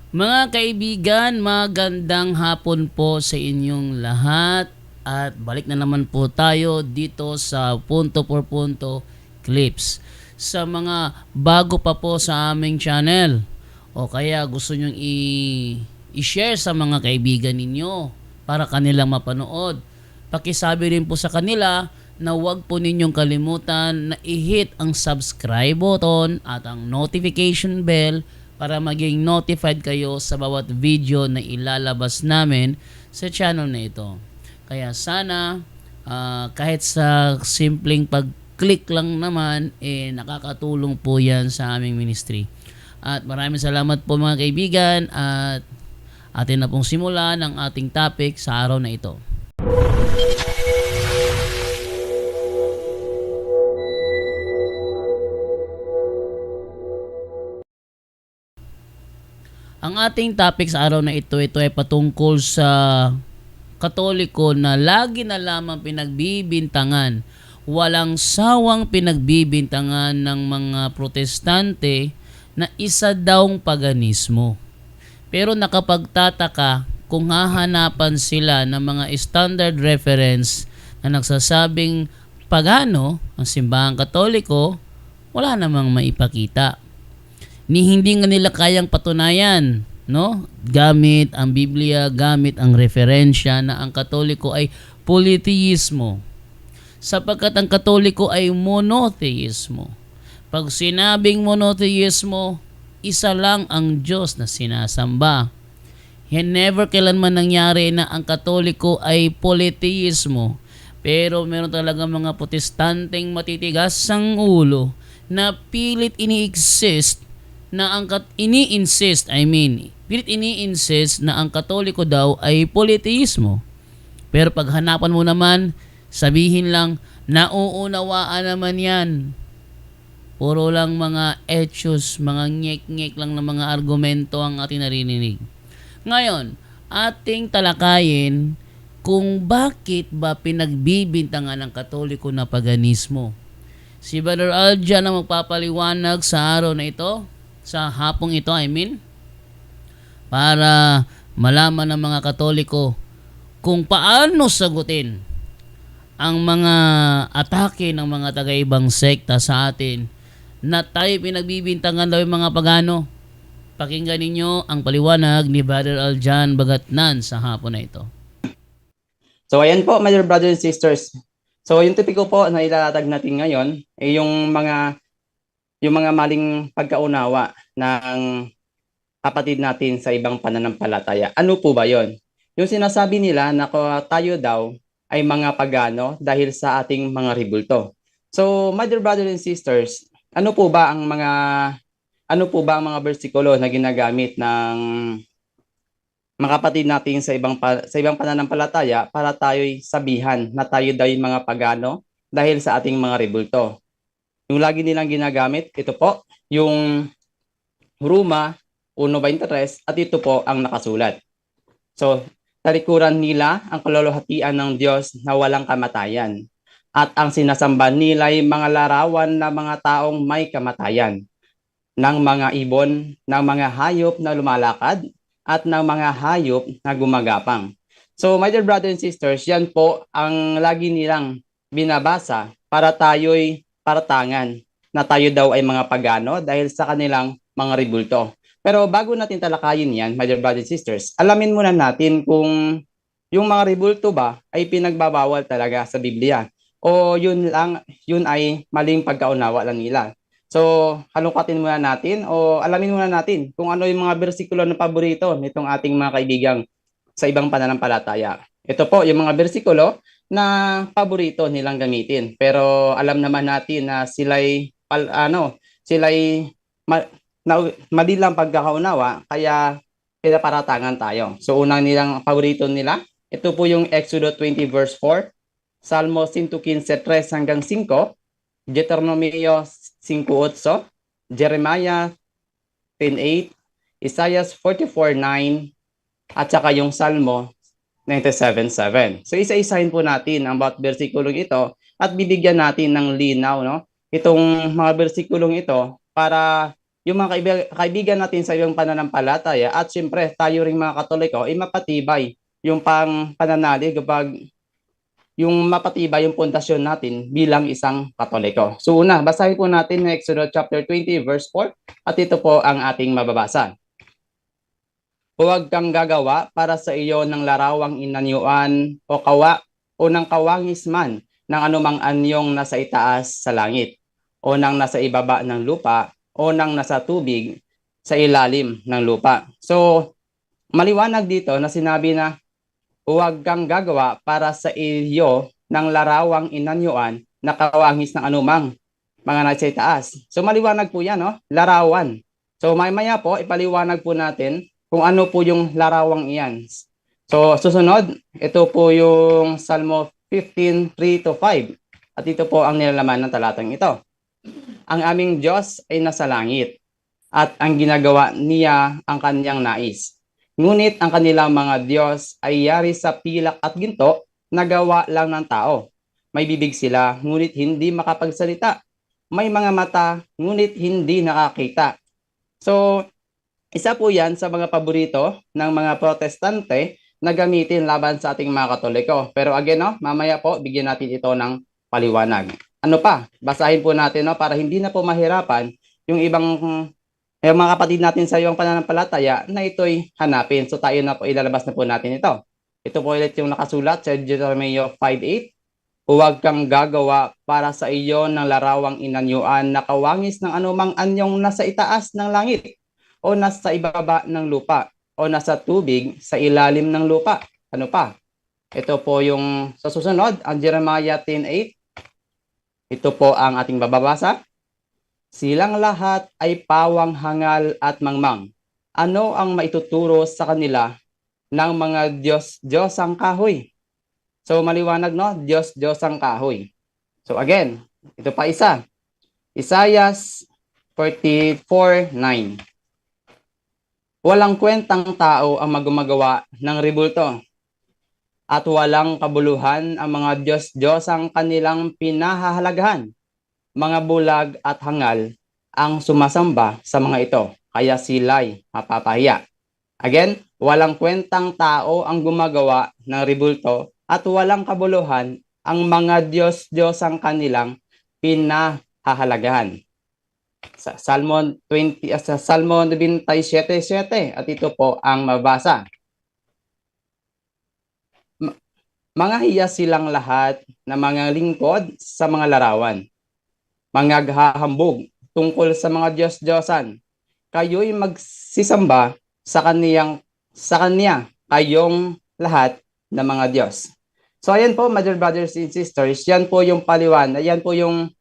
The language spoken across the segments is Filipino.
Mga kaibigan, magandang hapon po sa inyong lahat at balik na naman po tayo dito sa Punto por Punto Clips. Sa mga bago pa po sa aming channel o kaya gusto nyong i-share sa mga kaibigan ninyo para kanilang mapanood. Pakisabi rin po sa kanila na huwag po ninyong kalimutan na i-hit ang subscribe button at ang notification bell para maging notified kayo sa bawat video na ilalabas namin sa channel na ito. Kaya sana kahit sa simpleng pag-click lang naman, nakakatulong po yan sa aming ministry. At maraming salamat po mga kaibigan at atin na pong simulan ang ating topic sa araw na ito. Ang ating topic sa araw na ito ay patungkol sa Katoliko na lagi na lamang pinagbibintangan, walang sawang pinagbibintangan ng mga Protestante na isa dawng paganismo. Pero nakapagtataka kung hahanapan sila ng mga standard reference na nagsasabing pagano ang simbahang Katoliko, wala namang maipakita. Ni hindi nga nila kayang patunayan, no? Gamit ang Biblia, gamit ang referensya na ang Katoliko ay polytheismo. Sapagkat ang Katoliko ay monotheismo. Pag sinabing monotheismo, isa lang ang Diyos na sinasamba. Never kailanman nangyari na ang Katoliko ay polytheismo. Pero meron talaga mga Protestanteng matitigas ang ulo na pilit ini-insist na ini-insist na ang Katoliko daw ay polytheismo. Pero pag hanapan mo naman, sabihin lang, nauunawaan naman yan. Puro lang mga etos, mga ngek-ngek lang ng mga argumento ang ating naririnig. Ngayon, ating talakayin kung bakit ba pinagbibintangan ng Katoliko na paganismo. Si Brother Aljan ang magpapaliwanag sa araw na ito, sa hapong ito, para malaman ng mga Katoliko kung paano sagutin ang mga atake ng mga taga-ibang sekta sa atin na tayo pinagbibintangan daw yung mga pagano. Pakinggan ninyo ang paliwanag ni Brother Aljan Bagatnan sa hapon na ito. So ayan po, my dear brothers and sisters. So yung topic ko po na ilalatag natin ngayon ay yung mga maling pagkaunawa ng kapatid natin sa ibang pananampalataya. Ano po ba yon? Yung sinasabi nila na tayo daw ay mga pagano dahil sa ating mga ribulto. So, my dear brothers and sisters, ano po ba ang mga bersikulo na ginagamit ng mga kapatid natin sa ibang pananampalataya para tayo'y sabihan na tayo daw yung mga pagano dahil sa ating mga ribulto? Yung lagi nilang ginagamit, ito po, yung Roma 1:23 at ito po ang nakasulat. So, talikuran nila ang kaluluhatian ng Diyos na walang kamatayan. At ang sinasamba nila ay mga larawan na mga taong may kamatayan, ng mga ibon, ng mga hayop na lumalakad, at ng mga hayop na gumagapang. So, my dear brothers and sisters, yan po ang lagi nilang binabasa para tayo'y paratangan na tayo daw ay mga pagano dahil sa kanilang mga ribulto. Pero bago natin talakayin yan, my dear brothers and sisters, alamin muna natin kung yung mga ribulto ba ay pinagbabawal talaga sa Biblia o yun ay maling pagkaunawa lang nila. So, halukatin muna natin o alamin muna natin kung ano yung mga bersikulo na paborito nitong ating mga kaibigang sa ibang pananampalataya. Ito po yung mga bersikulo na paborito nilang gamitin. Pero alam naman natin na sila'y mali lang pagkakaunawa, kaya pinaparatangan tayo. So unang nilang paborito nila, ito po yung Exodus 20 verse 4, Salmo 115:3 hanggang 5, Deuteronomio 5:8, Jeremiah 10:8, Isaiah 44:9, at saka yung Salmo 97:7. So isa-isahin po natin ang bawat bersikulong ito at bibigyan natin ng linaw, no? Itong mga bersikulong ito para yung mga kaibigan natin sa iyong pananampalataya at siyempre tayo ring mga Katoliko ay mapatibay yung pananalig kapag yung mapatibay yung pundasyon natin bilang isang Katoliko. So una, basahin po natin ng Exodus chapter 20 verse 4 at ito po ang ating mababasa. Huwag kang gagawa para sa iyo ng larawang inanyuan o kawa o ng kawangis man ng anumang anyong nasa itaas sa langit o ng nasa ibaba ng lupa o ng nasa tubig sa ilalim ng lupa. So, maliwanag dito na sinabi na huwag kang gagawa para sa iyo ng larawang inanyuan na kawangis ng anumang mga nasa itaas. So, maliwanag po yan, no? Larawan. So, maya po, ipaliwanag po natin kung ano po yung larawang iyan. So, susunod, ito po yung Salmo 15:3-5. At ito po ang nilalaman ng talatang ito. Ang aming Diyos ay nasa langit, at ang ginagawa niya ang kanyang nais. Ngunit ang kanilang mga Diyos ay yari sa pilak at ginto na gawa lang ng tao. May bibig sila, ngunit hindi makapagsalita. May mga mata, ngunit hindi nakakita. So, isa po yan sa mga paborito ng mga protestante na gamitin laban sa ating mga Katoliko. Pero again, no, mamaya po, bigyan natin ito ng paliwanag. Ano pa? Basahin po natin, no, para hindi na po mahirapan yung yung mga kapatid natin sa iyong pananampalataya na ito'y hanapin. So tayo na po, ilalabas na po natin ito. Ito po ulit yung nakasulat sa Deuteronomy 5:8. Huwag kang gagawa para sa iyo ng larawang inanyuan na kawangis ng anumang anyong nasa itaas ng langit o nasa ibaba ng lupa o nasa tubig sa ilalim ng lupa. Ano pa? Ito po yung sa susunod, ang Jeremiah 10:8. Ito po ang ating bababasa. Silang lahat ay pawang hangal at mangmang. Ano ang maituturo sa kanila ng mga Diyos-Diyosang kahoy? So maliwanag, no? Diyos-Diyosang kahoy. So again, ito pa isa. Isaiah 44:9. Walang kwentang tao ang magumagawa ng ribulto at walang kabuluhan ang mga Diyos-Diyosang kanilang pinahahalagahan. Mga bulag at hangal ang sumasamba sa mga ito, kaya sila'y mapapahiya. Again, walang kwentang tao ang gumagawa ng ribulto at walang kabuluhan ang mga Diyos-Diyosang kanilang pinahahalagahan. Sa Salmo 97:7 at ito po ang mabasa. Mga hiya silang lahat na mga lingkod sa mga larawan. Mga hahambog tungkol sa mga Diyos-Diyosan. Kayo'y magsisamba sa kanya kayong lahat ng mga Diyos. So ayan po, my dear brothers and sisters, yan po yung paliwanag, yan po yung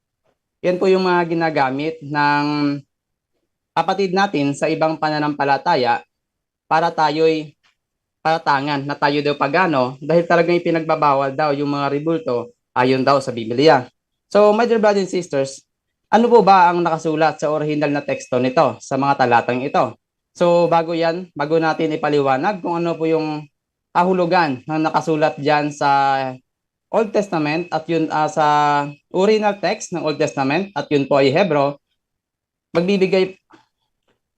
mga ginagamit ng kapatid natin sa ibang pananampalataya para tayo'y palatangan na tayo daw pagano dahil talagang ipinagbabawal daw yung mga ribulto ayon daw sa Biblia. So, my dear brothers and sisters, ano po ba ang nakasulat sa original na teksto nito sa mga talatang ito? So, bago natin ipaliwanag kung ano po yung kahulugan ng nakasulat dyan sa Old Testament at yun sa original text ng Old Testament at yun po ay Hebrew,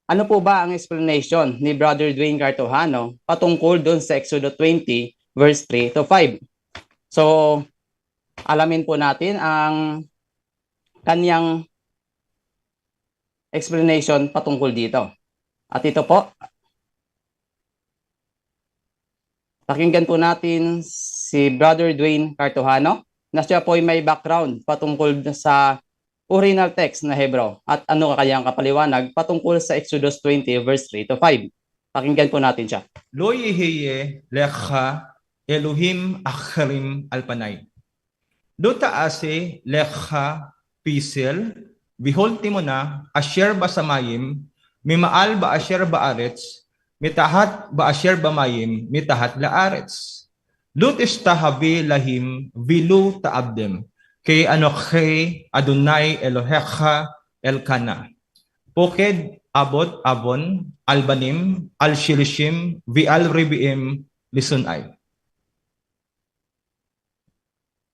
ano po ba ang explanation ni Brother Dwayne Cartojano patungkol doon sa Exodus 20 verse 3-5? So, alamin po natin ang kanyang explanation patungkol dito. At ito po, pakinggan po natin si Brother Dwayne Cartojano na siya po ay may background patungkol sa original text na Hebrew at ano kanyang kapaliwanag patungkol sa Exodus 20 verse 3-5. Pakinggan po natin siya. Lo yeheye lekha Elohim acharim alpanay. Lo taase lekha pisel biholti mo na asher basamayim mimaal ba asher baaretz mitahat ba asher bamayim mitahat laaretz. Lut istahabi lahim vilu taabdem. Kay anokhe Adonai Elohecha Elkana. Poked abot abon albanim al-shilishim vi al-ribiim lisunay.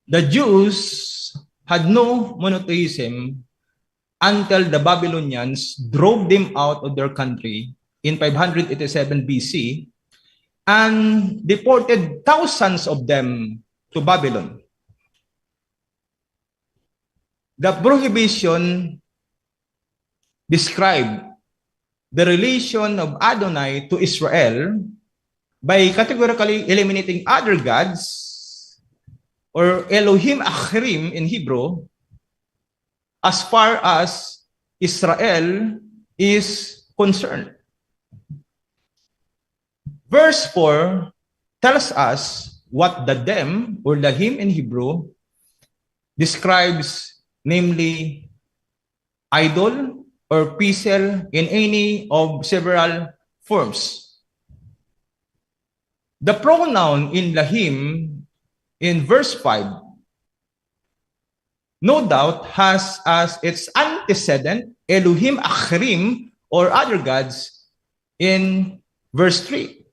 The Jews had no monotheism until the Babylonians drove them out of their country in 587 BC and deported thousands of them to Babylon. The prohibition described the relation of Adonai to Israel by categorically eliminating other gods, or Elohim Achirim in Hebrew, as far as Israel is concerned. Verse 4 tells us what the them, or the him in Hebrew, describes, namely idol or pisel in any of several forms. The pronoun in lahim in verse 5 no doubt has as its antecedent Elohim Achirim, or other gods, in verse 3.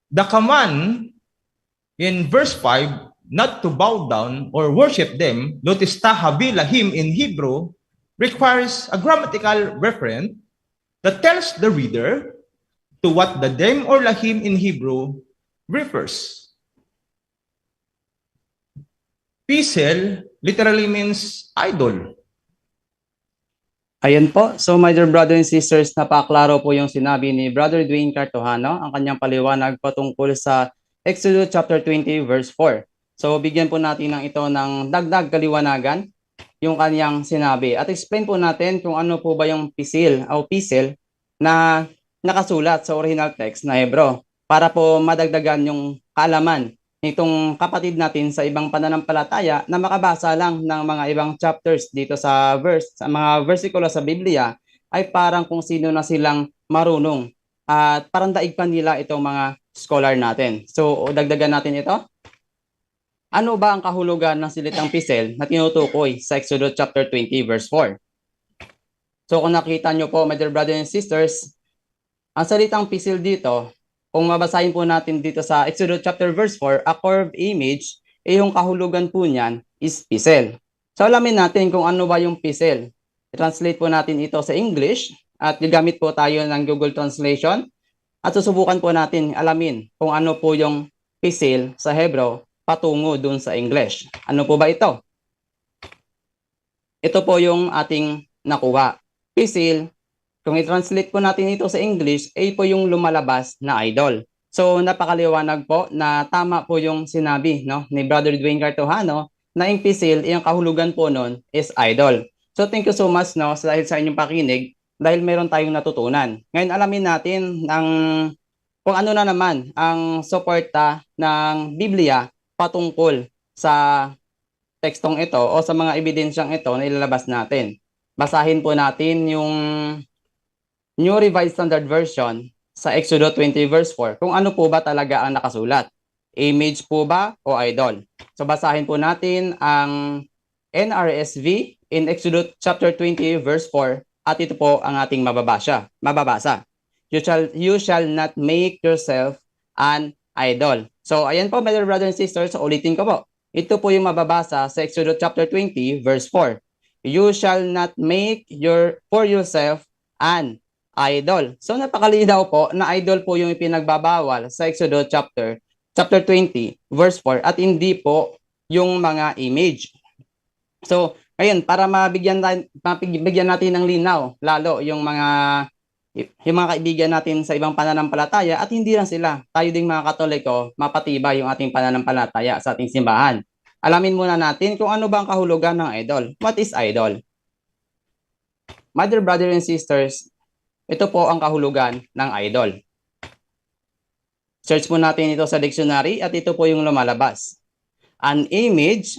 The command in verse 5 not to bow down or worship them, lotistah lahim in Hebrew, requires a grammatical reference that tells the reader to what the them or lahim in Hebrew refers. Pisel literally means idol. Ayan po. So my dear brothers and sisters, napaklaro po yung sinabi ni Brother Dwayne Cartojano, ang kanyang paliwanag patungkol sa Exodus chapter 20 verse 4. So bigyan po natin ng ito ng dagdag kaliwanagan yung kanyang sinabi. At explain po natin kung ano po ba yung pisel na nakasulat sa original text na Hebrew para po madagdagan yung kaalaman nitong kapatid natin sa ibang pananampalataya na makabasa lang ng mga ibang chapters dito sa mga versikulo sa Biblia ay parang kung sino na silang marunong at parang daig pa nila itong mga scholar natin. So dagdagan natin ito. Ano ba ang kahulugan ng salitang pisel na tinutukoy sa Exodus chapter 20 verse 4? So kung nakita nyo po, my dear brothers and sisters, ang salitang pisel dito, kung mabasahin po natin dito sa Exodus chapter verse 4, a curved image, yung kahulugan po niyan is pisel. So alamin natin kung ano ba yung pisel. I-translate po natin ito sa English at gagamit po tayo ng Google Translation at susubukan po natin alamin kung ano po yung pisel sa Hebrew patungo dun sa English. Ano po ba ito? Ito po yung ating nakuha. Pisel, kung i-translate po natin ito sa English, ay po yung lumalabas na idol. So napakaliwanag po na tama po yung sinabi ni Brother Dwayne Cartojano na yung pisel, yung kahulugan po nun is idol. So thank you so much dahil sa inyong pakinig, dahil meron tayong natutunan. Ngayon alamin natin kung ano na naman ang suporta ng Biblia patungkol sa tekstong ito o sa mga ebidensyang ito na ilalabas natin. Basahin po natin yung New Revised Standard Version sa Exodus 20 verse 4 kung ano po ba talaga ang nakasulat. Image po ba o idol? So basahin po natin ang NRSV in Exodus chapter 20 verse 4 at ito po ang ating mababasa. You shall not make yourself an idol. So ayan po, my dear brothers and sisters, so ulitin ko po. Ito po yung mababasa sa Exodus chapter 20 verse 4. You shall not make for yourself an idol. So napakalinaw po na idol po yung ipinagbabawal sa Exodus chapter 20 verse 4 at hindi po yung mga image. So ngayon, para mabigyan natin ng linaw lalo yung mga kaibigan natin sa ibang pananampalataya at hindi lang sila, tayo ding mga Katoliko, mapatibay yung ating pananampalataya sa ating simbahan. Alamin muna natin kung ano ba ang kahulugan ng idol. What is idol? My dear brothers and sisters, ito po ang kahulugan ng idol. Search po natin ito sa dictionary at ito po yung lumalabas. An image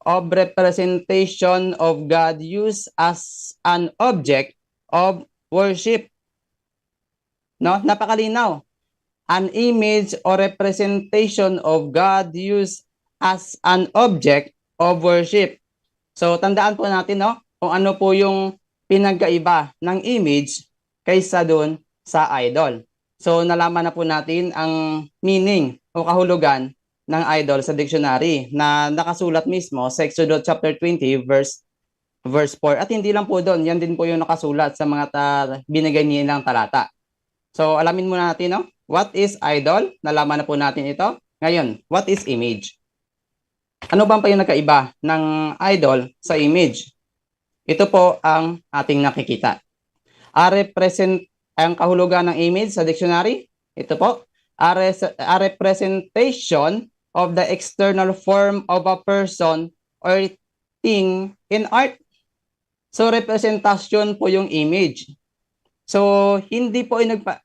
of representation of God used as an object of worship. Napakalinaw. An image or representation of God used as an object of worship. So tandaan po natin kung ano po yung pinagkaiba ng image kaysa doon sa idol. So nalaman na po natin ang meaning o kahulugan ng idol sa dictionary na nakasulat mismo sa Exodus chapter 20 verse 4. At hindi lang po doon, yan din po yung nakasulat sa mga binigay nilang talata. So alamin muna natin, no? What is idol? Nalaman na po natin ito. Ngayon, what is image? Ano ba yung nagkaiba ng idol sa image? Ito po ang ating nakikita. Ang kahulugan ng image sa dictionary, ito po, a representation of the external form of a person or thing in art. So representation po yung image. So hindi po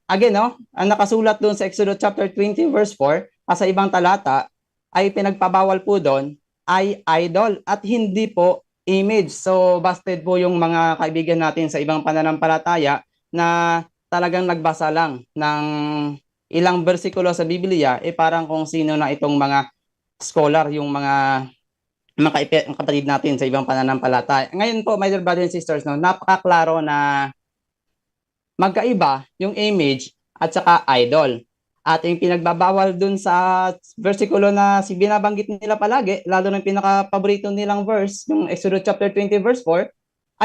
again, no, ang nakasulat doon sa Exodus chapter 20 verse 4 sa ibang talata ay pinagpabawal po doon ay idol at hindi po image. So busted po yung mga kaibigan natin sa ibang pananampalataya na talagang nagbasa lang ng ilang bersikulo sa Biblia, parang kung sino na itong mga scholar, yung mga kapatid natin sa ibang pananampalataya. Ngayon po, my dear brothers and sisters, no, napakaklaro na magkaiba yung image at saka idol. At yung pinagbabawal dun sa versikulo na binabanggit nila palagi, lalo ng pinaka-paborito nilang verse, yung Exodus chapter 20 verse 4,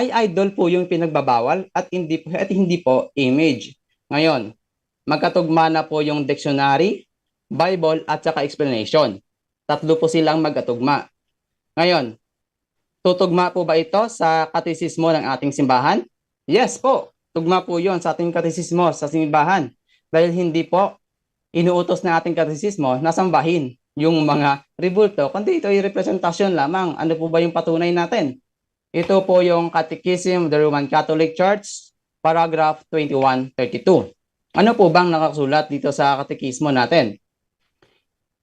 ay idol po yung pinagbabawal at hindi po image. Ngayon, magkatugma na po yung dictionary, Bible at saka explanation. Tatlo po silang magkatugma. Ngayon, tutugma po ba ito sa katisismo ng ating simbahan? Yes po, tugma po yon sa ating katisismo sa simbahan. Dahil hindi po inuutos ng ating katisismo na sambahin yung mga rebulto, kundi ito ay representasyon lamang. Ano po ba yung patunay natin? Ito po yung Catechism of the Roman Catholic Church, paragraph 2132. Ano po bang nakasulat dito sa katekismo natin?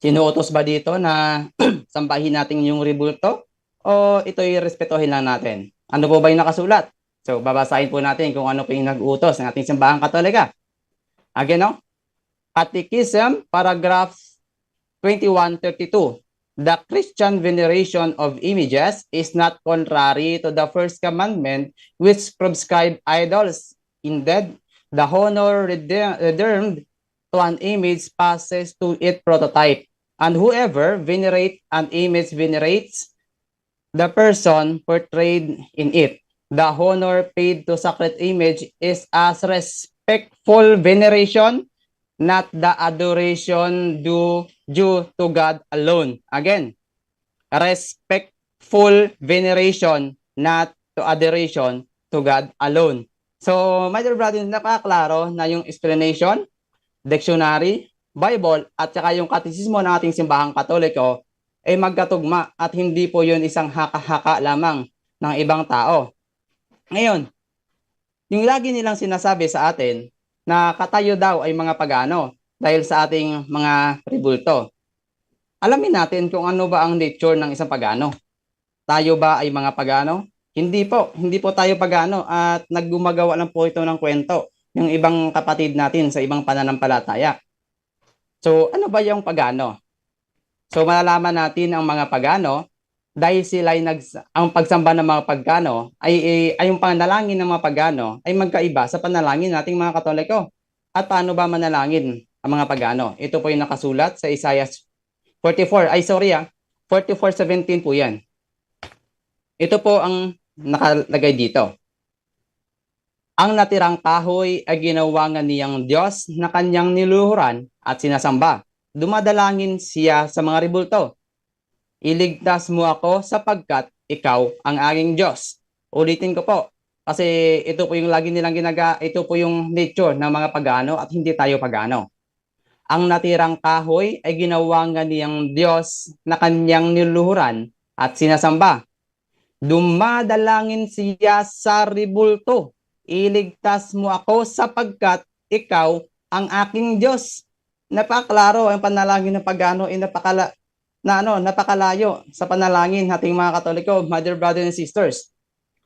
Sinuutos ba dito na sambahin natin yung rebulto? O ito'y respetuhin lang natin? Ano po ba yung nakasulat? So, babasahin po natin kung ano po yung nag-utos ng ating simbahang Katolika. Again, no? Catechism, paragraph 2132. The Christian veneration of images is not contrary to the first commandment which prescribed idols. Indeed, the honor redeemed to an image passes to its prototype. And whoever venerates an image venerates the person portrayed in it. The honor paid to sacred image is as respectful veneration, not the adoration due to God alone. Again, respectful veneration, not to adoration to God alone. So, my dear brothers, nakaklaro na yung explanation, dictionary, Bible, at saka yung katisismo ng ating simbahang Katoliko ay magkatugma at hindi po yun isang haka-haka lamang ng ibang tao. Ngayon, yung lagi nilang sinasabi sa atin na katayo daw ay mga pagano dahil sa ating mga rebulto. Alamin natin kung ano ba ang nature ng isang pagano. Tayo ba ay mga pagano? Hindi po tayo pagano at naggumagawa lang po ito ng kwento yung ibang kapatid natin sa ibang pananampalataya. So, ano ba yung pagano? So, malalaman natin ang mga pagano dahil sila ang pagsamba ng mga pagano ay yung panalangin ng mga pagano ay magkaiba sa panalangin nating mga Katoliko. At paano ba manalangin ang mga pagano? Ito po yung nakasulat sa Isaiah 44:17 po yan. Ito po ang nakalagay dito. Ang natirang kahoy ay ginawangan niyang Diyos na kanyang niluhuran at sinasamba. Dumadalangin siya sa mga rebulto. Iligtas mo ako sapagkat ikaw ang aking Diyos. Ulitin ko po. Kasi ito po yung lagi nilang ito po yung nature ng mga pagano at hindi tayo pagano. Ang natirang kahoy ay ginawangan niyang Diyos na kanyang niluhuran at sinasamba. Dumadalangin siya sa rebulto. Iligtas mo ako sapagkat ikaw ang aking Diyos. Napaklaro ang panalangin ng pagano ay napakalayo sa panalangin nating mga Katoliko, mother, brothers and sisters.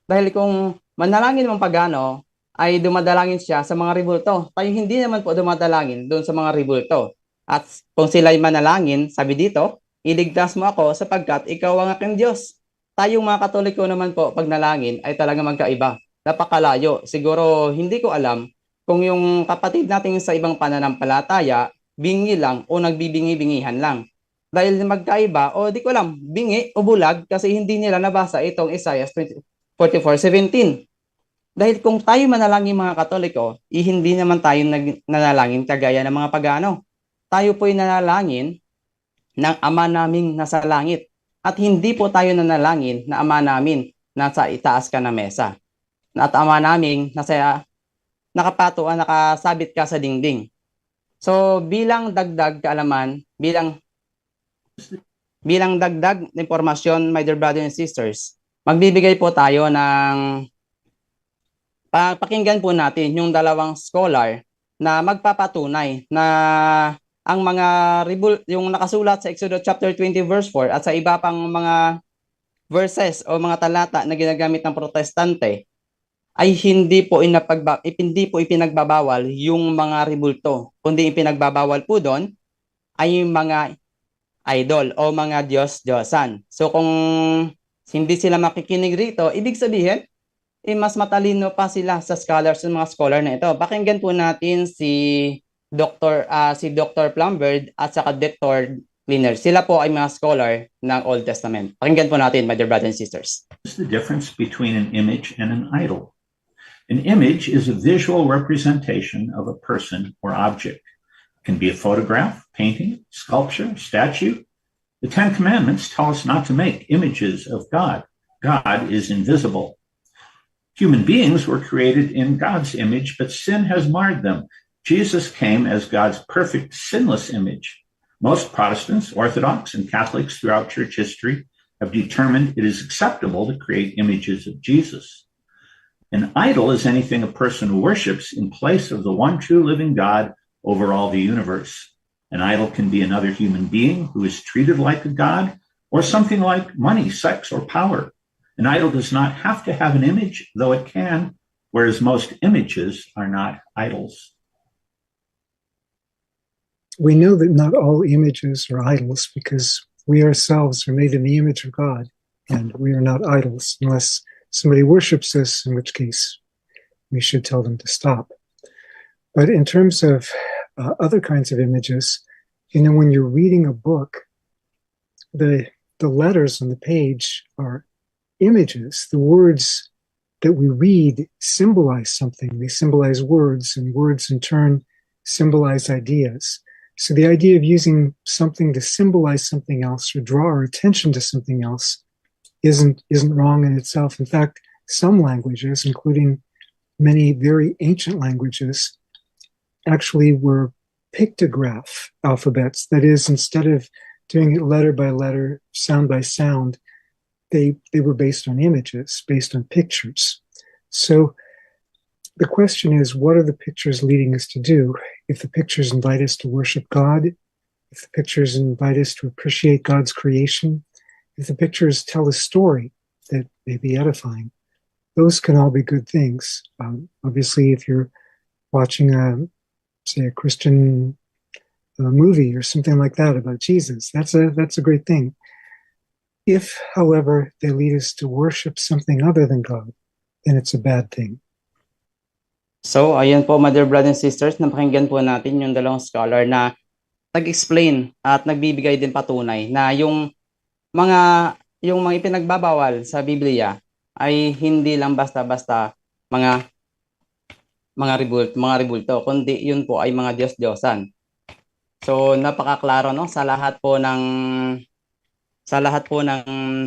Dahil kung manalangin ng pagano ay dumadalangin siya sa mga rebulto. Tayo hindi naman po dumadalangin doon sa mga rebulto. At kung sila'y manalangin, sabi dito, iligtas mo ako sapagkat ikaw ang aking Diyos. Tayong mga Katoliko naman po, pag nalangin ay talaga magkaiba. Napakalayo. Siguro hindi ko alam kung yung kapatid natin sa ibang pananampalataya, bingi lang o nagbibingi-bingihan lang. dahil magkaiba o di ko alam, bingi o bulag kasi hindi nila nabasa itong Isaiah 44:17. Dahil kung tayo manalangin mga Katoliko, hindi naman tayo nanalangin kagaya ng mga pagano. Tayo po'y nanalangin ng Ama naming nasa langit. At hindi po tayo nanalangin na Ama namin nasa itaas ka na mesa. At Ama naming nasa nakasabit ka sa dingding. So bilang dagdag kaalaman, bilang dagdag impormasyon, my dear brothers and sisters, magbibigay po tayo ng pakinggan po natin yung dalawang scholar na magpapatunay na ang mga yung nakasulat sa Exodus chapter 20 verse 4 at sa iba pang mga verses o mga talata na ginagamit ng protestante ay hindi po ipinagbabawal yung mga ribulto, kundi ipinagbabawal po doon ay yung mga idol o mga Diyos-Diyosan. So kung hindi sila makikinig rito, ibig sabihin, mas matalino pa sila sa mga scholar na ito. Pakinggan po natin si Dr. Plumbird at saka Dr. Cleaner. Sila po ay mga scholar ng Old Testament. Pakinggan po natin, my dear brothers and sisters. What's the difference between an image and an idol? An image is a visual representation of a person or object. Can be a photograph, painting, sculpture, statue. The Ten Commandments tell us not to make images of God. God is invisible. Human beings were created in God's image, but sin has marred them. Jesus came as God's perfect, sinless image. Most Protestants, Orthodox, and Catholics throughout church history have determined it is acceptable to create images of Jesus. An idol is anything a person worships in place of the one true living God over all the universe. An idol can be another human being who is treated like a god, or something like money, sex, or power. An idol does not have to have an image, though it can, whereas most images are not idols. We know that not all images are idols because we ourselves are made in the image of God, and we are not idols unless somebody worships us, in which case we should tell them to stop. But in terms of other kinds of images, when you're reading a book, the letters on the page are images. The words that we read symbolize something. They symbolize words, and words in turn symbolize ideas. So the idea of using something to symbolize something else or draw our attention to something else isn't wrong in itself. In fact, some languages, including many very ancient languages, actually were pictograph alphabets. That is, instead of doing it letter by letter, sound by sound, they were based on images, based on pictures. So the question is, what are the pictures leading us to do? If the pictures invite us to worship God, if the pictures invite us to appreciate God's creation, if the pictures tell a story that may be edifying, those can all be good things. Obviously, if you're watching say a Christian movie or something like that about Jesus, that's a great thing. If, however, they lead us to worship something other than God, then it's a bad thing. So, ayan po, my dear brothers and sisters, napakinggan po natin yung dalawang scholar na nag-explain at nagbibigay din patunay na yung mga ipinagbabawal sa Biblia ay hindi lang basta-basta mga ribulto, kundi yun po ay mga Diyos-Diyosan. So napakaklaro, no, sa lahat po ng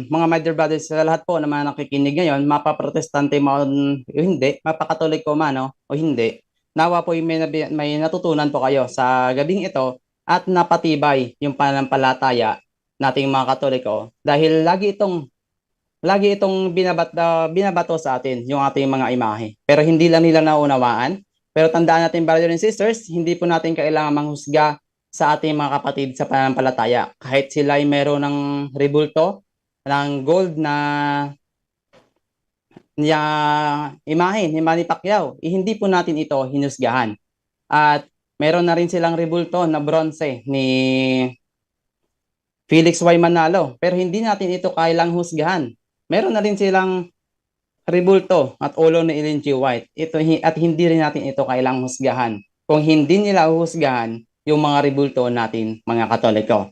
mga my dear brothers, sa lahat po ng mga nakikinig ngayon, mapaprotestante man o hindi, mapakatoliko man o hindi, nawa po may natutunan po kayo sa gabing ito at napatibay yung pananampalataya nating mga Katoliko dahil lagi itong binabato sa atin yung ating mga imahe. Pero hindi lang nila naunawaan. Pero tandaan natin, brothers and sisters, hindi po natin kailangan manghusga sa ating mga kapatid sa pananampalataya. Kahit sila ay meron ng rebulto, ng gold na imahe ni Manny Pacquiao, hindi po natin ito hinusgahan. At meron na rin silang rebulto na bronze ni Felix Y. Manalo. Pero hindi natin ito kailang husgahan. Meron na rin silang rebulto at ulo ni Ellen G. White. At hindi rin natin ito kailang husgahan. Kung hindi nila husgahan yung mga rebulto natin, mga Katoliko.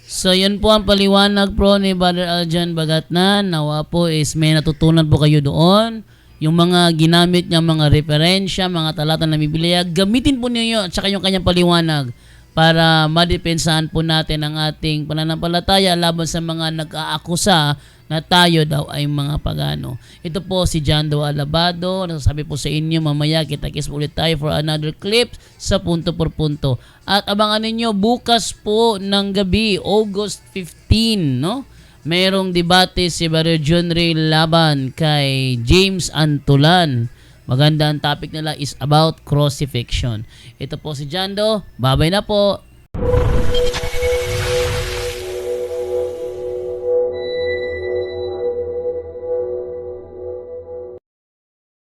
So, yun po ang paliwanag po ni Brother Aljan Bagatnan. Nawa po is may natutunan po kayo doon. Yung mga ginamit niya, mga referensya, mga talata na Biblia, gamitin po ninyo at saka yung kanyang paliwanag para madepensahan po natin ang ating pananampalataya laban sa mga nag-aakusa na tayo daw ay mga pagano. Ito po si John Doe Alabado. Nasasabi po sa inyo, mamaya kita-kits ulit tayo for another clip sa punto por punto. At abangan ninyo bukas po ng gabi, August 15, no? Merong debate si Brother John Ray Laban kay James Antulan. Maganda ang topic nila is about crucifixion. Ito po si John Doe. Bye-bye na po.